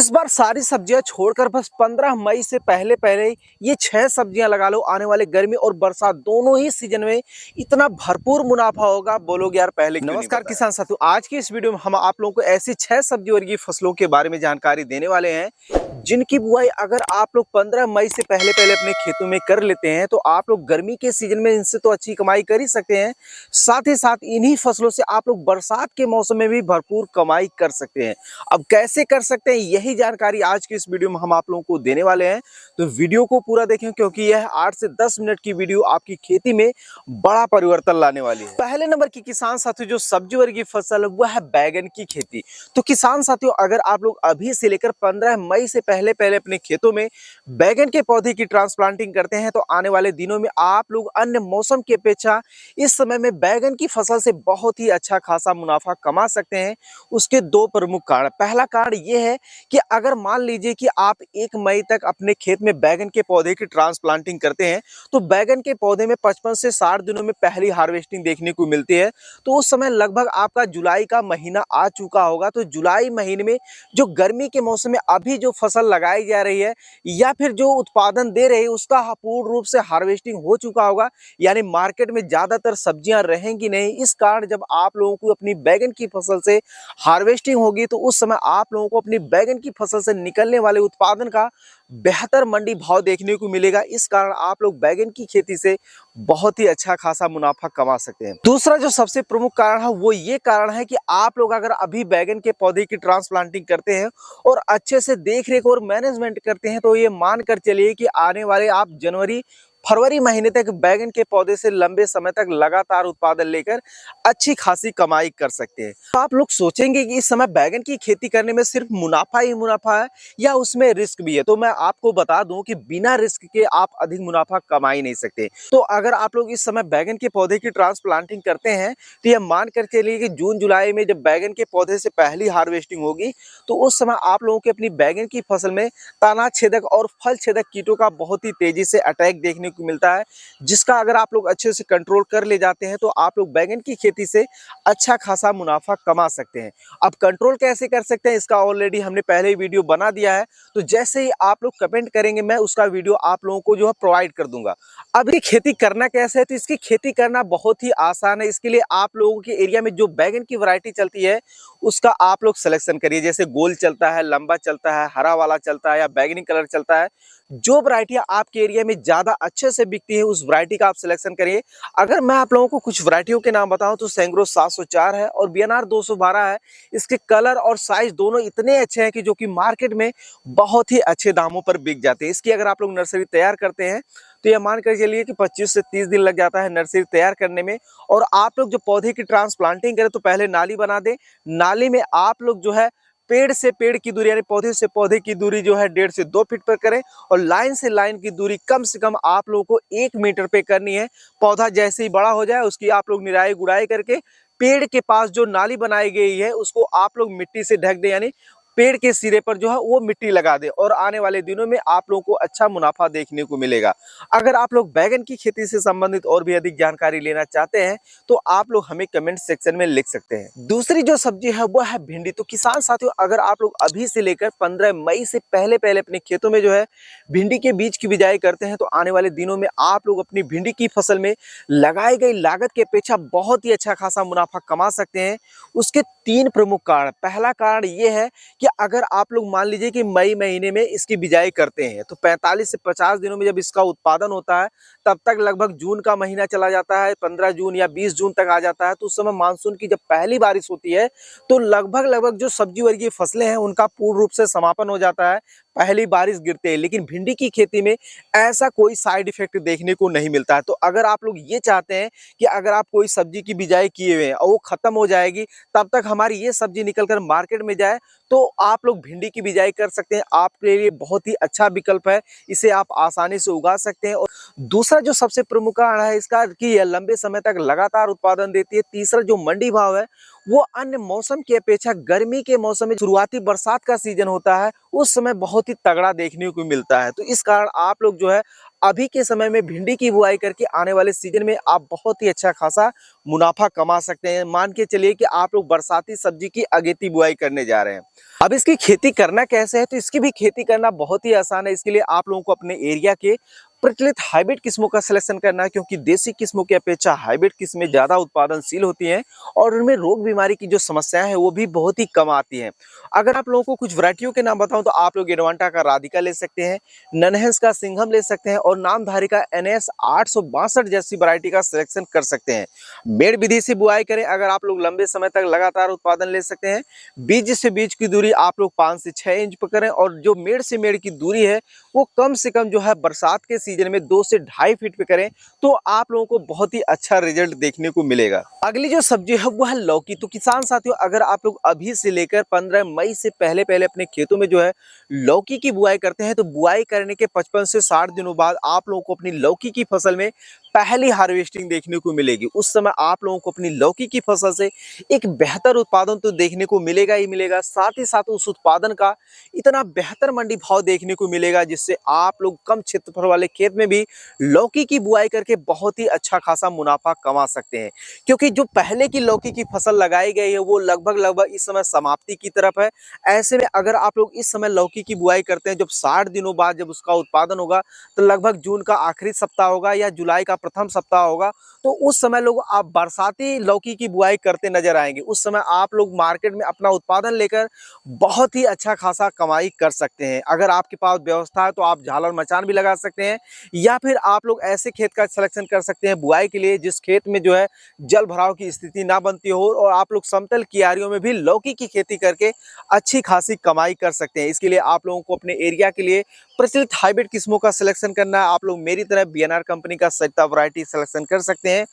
इस बार सारी सब्जियां छोड़कर बस 15 मई से पहले पहले ये 6 सब्जियां लगा लो। आने वाले गर्मी और बरसात दोनों ही सीजन में इतना भरपूर मुनाफा होगा, बोलोगे यार पहले क्यों नहीं बताया। नमस्कार किसान साथियों, आज की इस वीडियो में हम आप लोगों को ऐसी 6 सब्जी वर्गीय फसलों के बारे में जानकारी देने वाले हैं जिनकी बुआई अगर आप लोग 15 मई से पहले पहले अपने खेतों में कर लेते हैं तो आप लोग गर्मी के सीजन में इनसे तो अच्छी कमाई कर ही सकते हैं, साथ ही साथ इन्हीं फसलों से आप लोग बरसात के मौसम में भी भरपूर कमाई कर सकते हैं। अब कैसे कर सकते हैं यही जानकारी आज की इस वीडियो में हम आप लोगों को देने वाले हैं, तो वीडियो को पूरा देखें क्योंकि यह 8 से 10 मिनट की वीडियो आपकी खेती में बड़ा परिवर्तन लाने वाली है। पहले नंबर की किसान साथियों जो सब्जी वर्गीय फसल है वह है बैगन की खेती। तो किसान साथियों अगर आप लोग अभी से लेकर 15 मई से पहले पहले अपने खेतों में बैगन के पौधे की ट्रांसप्लांटिंग करते हैं तो आने वाले दिनों में आप लोग अन्य मौसम की अपेक्षा इस समय में बैगन की फसल से बहुत ही अच्छा खासा मुनाफा कमा सकते हैं। उसके दो प्रमुख कारण, पहला कारण यह है कि अगर मान लीजिए कि आप 1 मई तक अपने खेत में बैगन के पौधे की ट्रांसप्लांटिंग करते हैं तो बैगन के पौधे में 55 से 60 दिनों में पहली हार्वेस्टिंग देखने को मिलती है। तो उस समय लगभग आपका जुलाई का महीना आ चुका होगा। तो जुलाई महीने में जो गर्मी के मौसम में अभी जो फसल लगाई जा रही है या फिर जो उत्पादन दे रही है उसका पूर्ण रूप से हार्वेस्टिंग हो चुका होगा, यानी मार्केट में ज्यादातर सब्जियां रहेंगी नहीं। इस कारण जब आप लोगों को अपनी बैगन की फसल से हार्वेस्टिंग होगी तो उस समय आप लोगों को अपनी बैगन की फसल से निकलने वाले उत्पादन का बेहतर मंडी भाव देखने को मिलेगा। इस कारण आप लोग बैगन की खेती से बहुत ही अच्छा खासा मुनाफा कमा सकते हैं। दूसरा जो सबसे प्रमुख कारण है वो ये कारण है कि आप लोग अगर अभी बैगन के पौधे की ट्रांसप्लांटिंग करते हैं और अच्छे से देख रेख और मैनेजमेंट करते हैं तो ये मानकर चलिए कि आने वाले आप जनवरी फरवरी महीने तक बैगन के पौधे से लंबे समय तक लगातार उत्पादन लेकर अच्छी खासी कमाई कर सकते हैं। तो आप लोग सोचेंगे कि इस समय बैगन की खेती करने में सिर्फ मुनाफा ही मुनाफा है या उसमें रिस्क भी है, तो मैं आपको बता दूं कि बिना रिस्क के आप अधिक मुनाफा कमा ही नहीं सकते। तो अगर आप लोग इस समय बैगन के पौधे की ट्रांसप्लांटिंग करते हैं तो यह मान कर चलिए कि जून जुलाई में जब बैगन के पौधे से पहली हार्वेस्टिंग होगी तो उस समय आप लोगों के अपनी बैगन की फसल में तना छेदक और फल छेदक कीटों का बहुत ही तेजी से अटैक देखने को मिलता है, जिसका अगर आप लोग अच्छे से कंट्रोल कर ले जाते हैं तो आप लोग बैगन की खेती से अच्छा खासा मुनाफा कमा सकते हैं। अब कंट्रोल कैसे कर सकते हैं इसका ऑलरेडी हमने पहले ही वीडियो बना दिया है, तो जैसे ही आप लोग कमेंट करेंगे मैं उसका वीडियो आप लोगों को जो है प्रोवाइड कर दूंगा। अब ये खेती करना कैसे है, तो इसकी खेती करना बहुत ही आसान है। इसके लिए आप लोगों के एरिया में जो बैगन की वैरायटी चलती है उसका आप लोग सिलेक्शन करिए, जैसे गोल चलता है, लंबा चलता है, हरा वाला चलता है या बैगनी कलर चलता है। जो वैरायटियां आपके एरिया में ज्यादा अच्छे से बिकती है उस वैरायटी का आप सिलेक्शन करिए। अगर मैं आप लोगों को कुछ वैरायटियों के नाम बताऊं तो सेंग्रो 704 है और बीएनआर 212 है। इसके कलर और साइज दोनों इतने अच्छे हैं कि जो कि मार्केट में बहुत ही अच्छे दामों पर बिक जाते हैं। इसकी अगर आप लोग नर्सरी तैयार करते हैं तो यह मान कर चलिए कि 25 से 30 दिन लग जाता है नर्सरी तैयार करने में। और आप लोग जो पौधे की ट्रांसप्लांटिंग करें तो पहले नाली बना दें। नाली में आप लोग जो है पेड़ से पेड़ की दूरी यानी पौधे से पौधे की दूरी जो है 1.5 से 2 फीट पर करें और लाइन से लाइन की दूरी कम से कम आप लोगों को 1 मीटर पे करनी है। पौधा जैसे ही बड़ा हो जाए उसकी आप लोग निराई गुड़ाई करके पेड़ के पास जो नाली बनाई गई है उसको आप लोग मिट्टी से ढक दें, यानी पेड़ के सिरे पर जो है वो मिट्टी लगा दे और आने वाले दिनों में आप लोगों को अच्छा मुनाफा देखने को मिलेगा। अगर आप लोग बैगन की खेती से संबंधित और भी अधिक जानकारी लेना चाहते हैं तो आप लोग हमें कमेंट सेक्शन में लिख सकते हैं। दूसरी जो सब्जी है वो है भिंडी। तो किसान साथियों अगर आप लोग अभी से लेकर 15 मई से पहले पहले अपने खेतों में जो है भिंडी के बीज की बिजाई करते हैं तो आने वाले दिनों में आप लोग अपनी भिंडी की फसल में लगाई गई लागत की अपेक्षा बहुत ही अच्छा खासा मुनाफा कमा सकते हैं। उसके 3 प्रमुख कारण, पहला कारण ये है कि अगर आप लोग मान लीजिए कि मई महीने में इसकी बिजाई करते हैं तो 45 से 50 दिनों में जब इसका उत्पादन होता है तब तक लगभग जून का महीना चला जाता है, 15 जून या 20 जून तक आ जाता है। तो उस समय मानसून की जब पहली बारिश होती है तो लगभग जो सब्जी वर्गीय फसलें हैं उनका पूर्ण रूप से समापन हो जाता है पहली बारिश गिरते हैं। लेकिन भिंडी की खेती में ऐसा कोई साइड इफेक्ट देखने को नहीं मिलता है। तो अगर आप लोग ये चाहते हैं कि अगर आप कोई सब्जी की बिजाई किए हुए हैं और वो खत्म हो जाएगी तब तक हमारी ये सब्जी निकलकर मार्केट में जाए तो आप लोग भिंडी की बिजाई कर सकते हैं। आपके लिए बहुत ही अच्छा विकल्प है, इसे आप आसानी से उगा सकते हैं। और दूसरा जो सबसे प्रमुख कारण है इसका कि यह लंबे समय तक लगातार उत्पादन देती है। तीसरा जो मंडी भाव है वो अन्य मौसम की अपेक्षा गर्मी के मौसम में शुरुआती बरसात का सीजन होता है उस समय बहुत ही तगड़ा देखने को मिलता है। तो इस कारण आप लोग जो है अभी के समय में भिंडी की बुआई करके आने वाले सीजन में आप बहुत ही अच्छा खासा मुनाफा कमा सकते हैं। मान के चलिए कि आप लोग बरसाती सब्जी की अगेती बुआई करने जा रहे हैं। अब इसकी खेती करना कैसे है, तो इसकी भी खेती करना बहुत ही आसान है। इसके लिए आप लोगों को अपने एरिया के प्रचलित हाइब्रिड किस्मों का सिलेक्शन करना है, क्योंकि देसी किस्मों की अपेक्षा हाइब्रिड किस्में ज़्यादा उत्पादनशील होती हैं और उनमें रोग बीमारी की जो समस्याएं हैं वो भी बहुत ही कम आती हैं। अगर आप लोगों को कुछ वैरायटियों के नाम बताऊं तो आप लोग एडवांटा का राधिका ले सकते हैं, ननहेंस का सिंघम ले सकते हैं और नामधारी का NS 862 जैसी वैरायटी का सिलेक्शन कर सकते हैं। मेड़ विधि से बुआई करें अगर आप लोग लंबे समय तक लगातार उत्पादन ले सकते हैं। बीज से बीज की दूरी आप लोग 5 से 6 इंच पर करें और जो मेड़ से मेड़ की दूरी है वो कम से कम जो है बरसात के सीजन में 2 से 2.5 फीट पे करें, तो आप लोगों को बहुत ही अच्छा रिजल्ट देखने को मिलेगा। अगली जो सब्जी है वो है लौकी। तो किसान साथियों, अगर आप लोग अभी से लेकर 15 मई से पहले अपने खेतों में जो है लौकी की बुआई करते हैं, तो बुआई करने के 55 से 60 दिनों बाद आप लोगों को अपनी लौकी की फसल में पहली हार्वेस्टिंग देखने को मिलेगी। उस समय आप लोगों को अपनी लौकी की फसल से एक बेहतर उत्पादन तो देखने को मिलेगा ही मिलेगा, साथ ही साथ उस उत्पादन का इतना बेहतर मंडी भाव देखने को मिलेगा जिससे आप लोग कम क्षेत्रफल वाले खेत में भी लौकी की बुआई करके बहुत ही अच्छा खासा मुनाफा कमा सकते हैं। क्योंकि जो पहले की लौकी की फसल लगाई गई है वो लगभग इस समय समाप्ति की तरफ है। ऐसे में अगर आप लोग इस समय लौकी की बुआई करते हैं, जब 60 दिनों बाद जब उसका उत्पादन होगा तो लगभग जून का आखिरी सप्ताह होगा या जुलाई का प्रथम सप्ताह होगा, तो उस समय लोग आप बरसाती लौकी की बुआई करते नजर आएंगे। उस समय आप लोग मार्केट में अपना उत्पादन लेकर बहुत ही अच्छा खासा कमाई कर सकते हैं। अगर आपके पास व्यवस्था है तो आप झालर मचान भी लगा सकते हैं या फिर आप लोग ऐसे खेत का सिलेक्शन कर सकते हैं बुआई के लिए जिस खेत में जो है जल भराव की स्थिति ना बनती हो, और आप लोग समतल कियारियों में भी लौकी की खेती करके अच्छी खासी कमाई कर सकते हैं। इसके लिए आप लोगों को अपने एरिया के लिए प्रचलित हाइब्रिड किस्मों का सिलेक्शन करना है। आप लोग मेरी तरह BNR कंपनी का सरिता वैरायटी सिलेक्शन कर सकते हैं।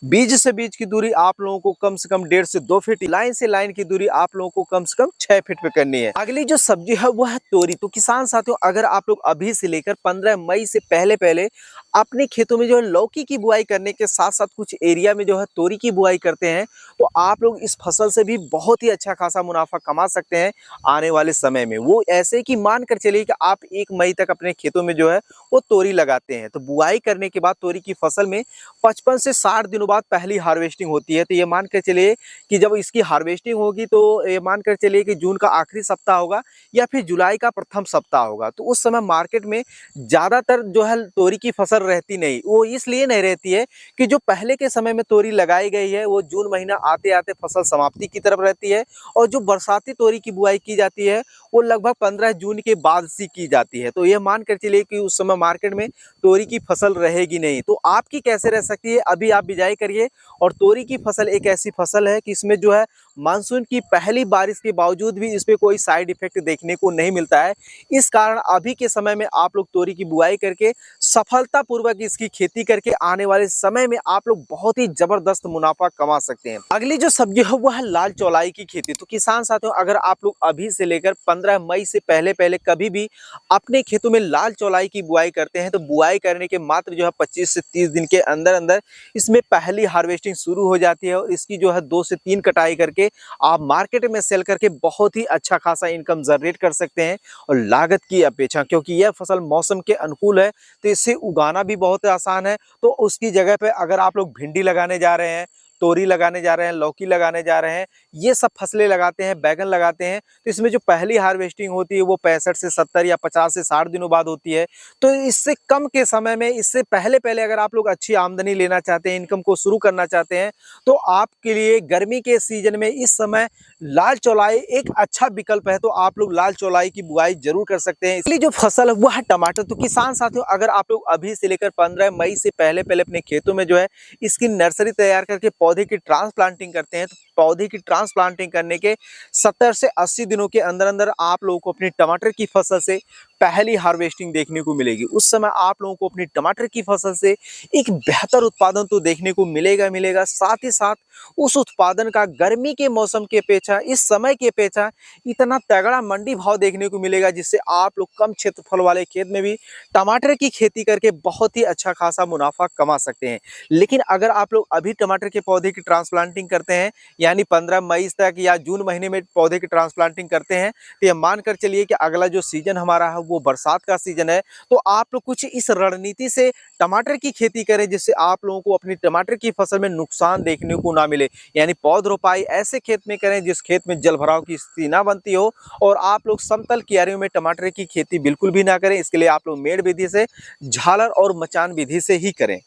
बीज से बीज की दूरी आप लोगों को कम से कम 1.5 से 2 फीट, लाइन से लाइन की दूरी आप लोगों को कम से कम 6 फीट पे करनी है। अगली जो सब्जी है वो है तोरी। तो किसान साथियों, अगर आप लोग अभी से लेकर 15 मई से पहले अपने खेतों में जो है लौकी की बुआई करने के साथ साथ कुछ एरिया में जो है तोरी की बुआई करते हैं, तो आप लोग इस फसल से भी बहुत ही अच्छा खासा मुनाफा कमा सकते हैं आने वाले समय में। वो ऐसे कि मान कर चलिए कि आप 1 मई तक अपने खेतों में जो है वो तोरी लगाते हैं, तो बुआई करने के बाद तोरी की फसल में 55 से 60 दिनों बाद पहली हार्वेस्टिंग होती है। तो ये मान कर चलिए कि जब इसकी हार्वेस्टिंग होगी तो ये मान कर चलिए कि जून का आखिरी सप्ताह होगा या फिर जुलाई का प्रथम सप्ताह होगा। तो उस समय मार्केट में ज़्यादातर जो है तोरी की फसल रहती नहीं। वो इसलिए नहीं रहती है कि जो पहले के समय में तोरी लगाई गई है वो जून महीना आते आते फसल समाप्ति की तरफ रहती है, और जो बरसाती तोरी की बुआई की जाती है वो लगभग 15 जून के बाद से की जाती है। तो ये मान कर चलिए कि उस समय मार्केट में तोरी की फसल रहेगी नहीं। तो आपकी कैसे रह सकती है, अभी आप बिजाई करिए। और तोरी की फसल एक ऐसी फसल है कि इसमें जो है मानसून की पहली बारिश के बावजूद भी इस पे कोई साइड इफेक्ट देखने को नहीं मिलता है। इस कारण अभी के समय में आप लोग तोरी की बुआई करके सफलतापूर्वक इसकी खेती करके आने वाले समय में आप लोग बहुत ही जबरदस्त मुनाफा कमा सकते हैं। अगली जो सब्जी है वो है लाल चौलाई की खेती। तो किसान साथियों, अगर आप लोग अभी से लेकर 15 मई से पहले कभी भी अपने खेतों में लाल चौलाई की बुआई करते हैं, तो बुआई करने के मात्र जो है 25 से 30 दिन के अंदर अंदर इसमें पहली हार्वेस्टिंग शुरू हो जाती है, और इसकी जो है 2 से 3 कटाई करके आप मार्केट में सेल करके बहुत ही अच्छा खासा इनकम जनरेट कर सकते हैं। और लागत की अपेक्षा, क्योंकि यह फसल मौसम के अनुकूल है तो इसे उगाना भी बहुत आसान है। तो उसकी जगह पे अगर आप लोग भिंडी लगाने जा रहे हैं, तोरी लगाने जा रहे हैं, लौकी लगाने जा रहे हैं, ये सब फसलें लगाते हैं, बैगन लगाते हैं, तो इसमें जो पहली हार्वेस्टिंग होती है वो 65 से 70 या 50 से 60 दिनों बाद होती है। तो इससे कम के समय में, इससे पहले अगर आप लोग अच्छी आमदनी लेना चाहते हैं, इनकम को शुरू करना चाहते हैं, तो आपके लिए गर्मी के सीजन में इस समय लाल चौलाई एक अच्छा विकल्प है। तो आप लोग लाल चौलाई की बुआई जरूर कर सकते हैं। इसलिए जो फसल है वो है टमाटर। तो किसान साथियों, अगर आप लोग अभी से लेकर 15 मई से पहले अपने खेतों में जो है इसकी नर्सरी तैयार करके पौधे की ट्रांसप्लांटिंग करते हैं, तो पौधे की ट्रांसप्लांटिंग करने के 70 से 80 दिनों के अंदर अंदर आप लोगों को अपनी टमाटर की फसल से पहली हार्वेस्टिंग देखने को मिलेगी। उस समय आप लोगों को अपनी टमाटर की फसल से एक बेहतर उत्पादन तो देखने को मिलेगा। साथ ही साथ उस उत्पादन का गर्मी के मौसम की अपेक्षा, इस समय की अपेक्षा इतना तगड़ा मंडी भाव देखने को मिलेगा, जिससे आप लोग कम क्षेत्रफल वाले खेत में भी टमाटर की खेती करके बहुत ही अच्छा खासा मुनाफा कमा सकते हैं। लेकिन अगर आप लोग अभी टमाटर के पौधे पौधे की ट्रांसप्लांटिंग करते हैं, यानी 15 मई तक या जून महीने में पौधे की ट्रांसप्लांटिंग करते हैं, तो ये मानकर चलिए कि अगला जो सीजन हमारा है वो बरसात का सीजन है। तो आप लोग कुछ इस रणनीति से टमाटर की खेती करें जिससे आप लोगों को अपनी टमाटर की फसल में नुकसान देखने को ना मिले। यानी पौध रोपाई ऐसे खेत में करें जिस खेत में जल भराव की स्थिति ना बनती हो, और आप लोग समतल क्यारियों में टमाटर की खेती बिल्कुल भी ना करें। इसके लिए आप लोग मेड़ विधि से, झालर और मचान विधि से ही करें।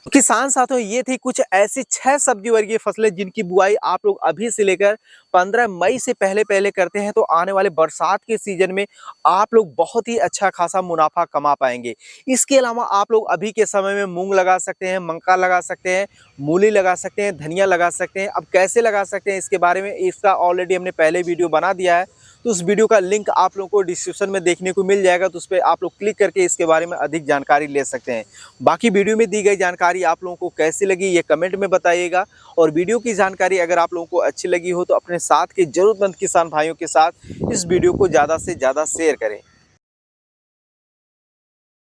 किसान साथियों, ये थी कुछ ऐसी 6 सब्जी वर्गीय फसलें जिनकी बुआई आप लोग अभी से लेकर 15 मई से पहले पहले करते हैं, तो आने वाले बरसात के सीजन में आप लोग बहुत ही अच्छा खासा मुनाफा कमा पाएंगे। इसके अलावा आप लोग अभी के समय में मूंग लगा सकते हैं, मक्का लगा सकते हैं, मूली लगा सकते हैं, धनिया लगा सकते हैं। अब कैसे लगा सकते हैं इसके बारे में इसका ऑलरेडी हमने पहले वीडियो बना दिया है, तो उस वीडियो का लिंक आप लोगों को डिस्क्रिप्शन में देखने को मिल जाएगा, तो उस पर आप लोग क्लिक करके इसके बारे में अधिक जानकारी ले सकते हैं। बाकी वीडियो में दी गई जानकारी आप लोगों को कैसी लगी ये कमेंट में बताइएगा, और वीडियो की जानकारी अगर आप लोगों को अच्छी लगी हो तो अपने साथ के जरूरतमंद किसान भाइयों के साथ इस वीडियो को ज़्यादा से ज़्यादा शेयर करें।